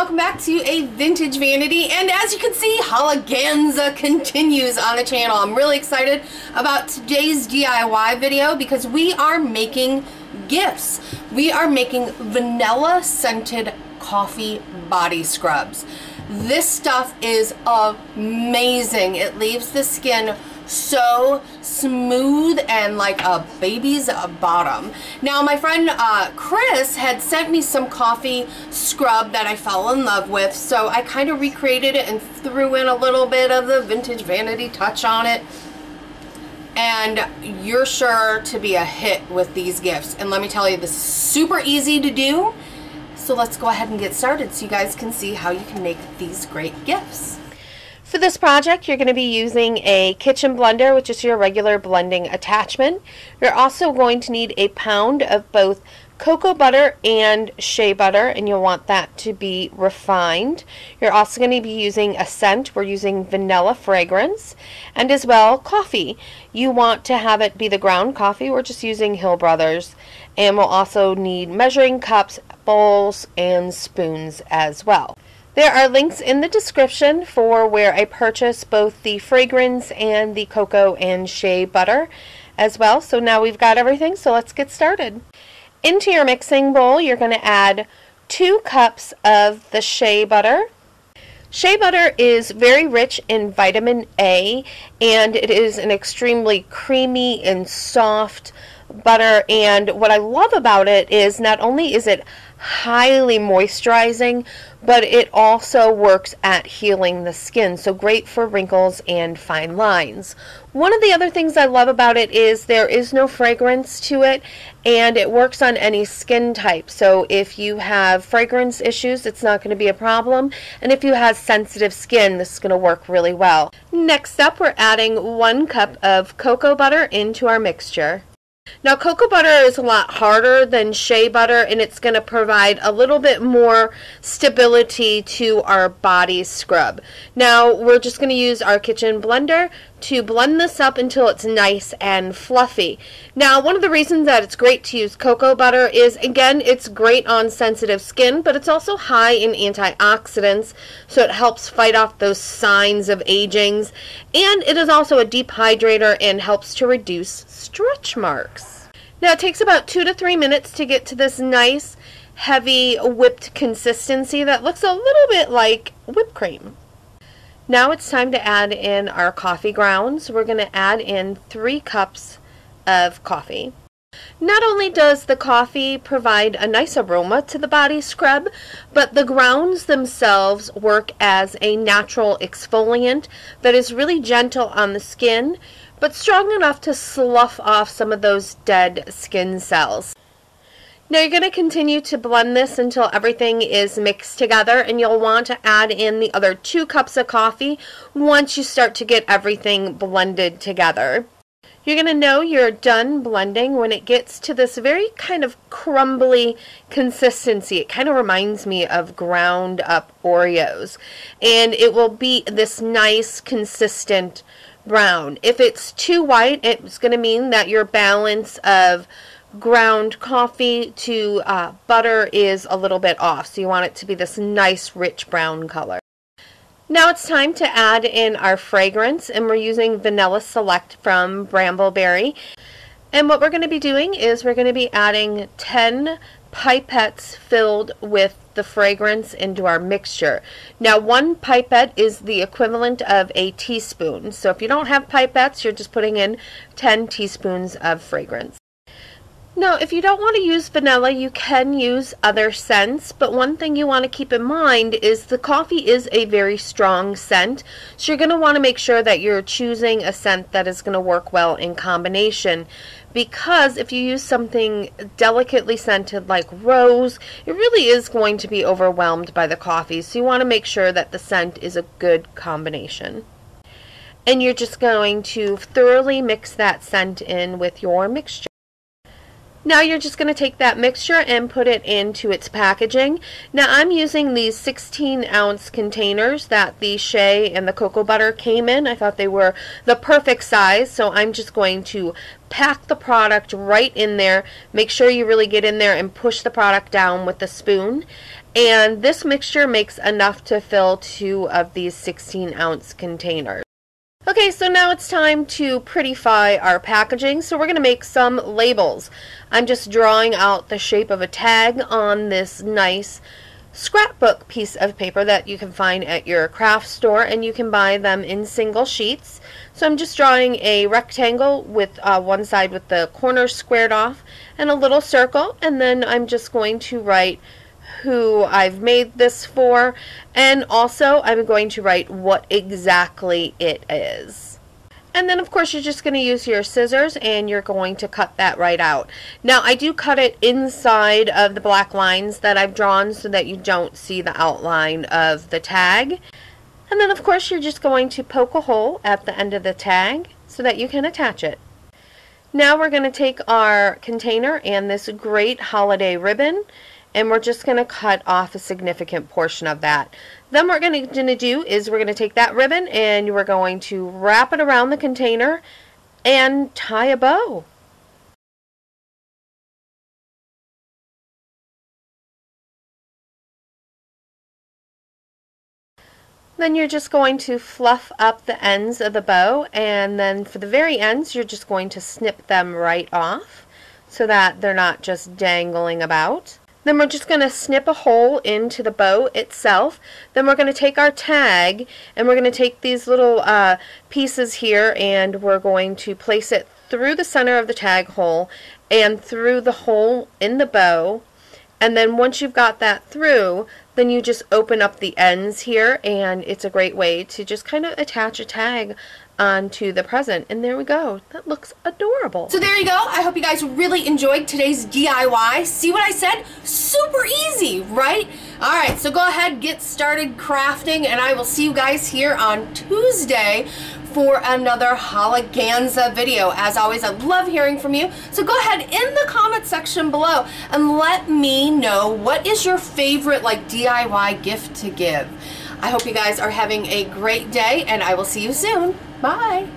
welcome back to a Vintage Vanity, and as you can see, Holiganza continues on the channel. I'm really excited about today's DIY video because we are making gifts. We are making vanilla scented coffee body scrubs. This stuff is amazing. It leaves the skin so smooth and like a baby's bottom. Now my friend Chris had sent me some coffee scrub that I fell in love with, so I kind of recreated it and threw in a little bit of the Vintage Vanity touch on it, and you're sure to be a hit with these gifts. And let me tell you, this is super easy to do, so let's go ahead and get started so you guys can see how you can make these great gifts. For this project, you're going to be using a kitchen blender, which is your regular blending attachment. You're also going to need a pound of both cocoa butter and shea butter, and you'll want that to be refined. You're also going to be using a scent. We're using vanilla fragrance, and as well coffee. You want to have it be the ground coffee. We're just using Hill Brothers, and we'll also need measuring cups, bowls, and spoons as well. There are links in the description for where I purchased both the fragrance and the cocoa and shea butter as well. So now we've got everything, so let's get started. Into your mixing bowl, you're going to add 2 cups of the shea butter. Shea butter is very rich in vitamin A, and it is an extremely creamy and soft butter, and what I love about it is not only is it highly moisturizing, but it also works at healing the skin, so great for wrinkles and fine lines. One of the other things I love about it is there is no fragrance to it, and it works on any skin type. So if you have fragrance issues, it's not going to be a problem, and if you have sensitive skin, this is going to work really well. Next up, we're adding 1 cup of cocoa butter into our mixture. Now, cocoa butter is a lot harder than shea butter, and it's going to provide a little bit more stability to our body scrub. Now, we're just going to use our kitchen blender to blend this up until it's nice and fluffy. Now, one of the reasons that it's great to use cocoa butter is, again, it's great on sensitive skin, but it's also high in antioxidants, so it helps fight off those signs of aging, and it is also a deep hydrator and helps to reduce stretch marks. Now, it takes about 2 to 3 minutes to get to this nice, heavy, whipped consistency that looks a little bit like whipped cream. Now it's time to add in our coffee grounds. We're going to add in 3 cups of coffee. Not only does the coffee provide a nice aroma to the body scrub, but the grounds themselves work as a natural exfoliant that is really gentle on the skin, but strong enough to slough off some of those dead skin cells. Now you're going to continue to blend this until everything is mixed together, and you'll want to add in the other 2 cups of coffee once you start to get everything blended together. You're going to know you're done blending when it gets to this very kind of crumbly consistency. It kind of reminds me of ground up Oreos, and it will be this nice consistent brown. If it's too white, it's going to mean that your balance of ground coffee to butter is a little bit off, so you want it to be this nice rich brown color. Now it's time to add in our fragrance, and we're using Vanilla Select from Brambleberry. And what we're going to be doing is we're going to be adding 10 pipettes filled with the fragrance into our mixture. Now 1 pipette is the equivalent of a teaspoon, so if you don't have pipettes, you're just putting in 10 teaspoons of fragrance. Now, if you don't want to use vanilla, you can use other scents, but one thing you want to keep in mind is the coffee is a very strong scent, so you're going to want to make sure that you're choosing a scent that is going to work well in combination, because if you use something delicately scented like rose, it really is going to be overwhelmed by the coffee, so you want to make sure that the scent is a good combination. And you're just going to thoroughly mix that scent in with your mixture. Now you're just going to take that mixture and put it into its packaging. Now I'm using these 16-ounce containers that the shea and the cocoa butter came in. I thought they were the perfect size, so I'm just going to pack the product right in there. Make sure you really get in there and push the product down with the spoon. And this mixture makes enough to fill 2 of these 16-ounce containers. Okay, so now it's time to prettify our packaging. So we're going to make some labels. I'm just drawing out the shape of a tag on this nice scrapbook piece of paper that you can find at your craft store, and you can buy them in single sheets. So I'm just drawing a rectangle with one side with the corners squared off and a little circle, and then I'm just going to write who I've made this for, and also I'm going to write what exactly it is. And then of course you're just going to use your scissors and you're going to cut that right out. Now I do cut it inside of the black lines that I've drawn so that you don't see the outline of the tag. And then of course you're just going to poke a hole at the end of the tag so that you can attach it. Now we're going to take our container and this great holiday ribbon, and we're just going to cut off a significant portion of that. Then what we're going to do is we're going to take that ribbon and we're going to wrap it around the container and tie a bow. Then you're just going to fluff up the ends of the bow, and then for the very ends you're just going to snip them right off so that they're not just dangling about. Then we're just going to snip a hole into the bow itself. Then we're going to take our tag and we're going to take these little pieces here and we're going to place it through the center of the tag hole and through the hole in the bow. And then once you've got that through, then you just open up the ends here, and it's a great way to just kind of attach a tag onto the present. And there we go. That looks adorable. So there you go. I hope you guys really enjoyed today's DIY. See what I said? Super easy, right? Alright, so go ahead, get started crafting, and I will see you guys here on Tuesday for another Holiganza video. As always, I love hearing from you. So go ahead in the comment section below and let me know what is your favorite DIY gift to give. I hope you guys are having a great day, and I will see you soon. Bye.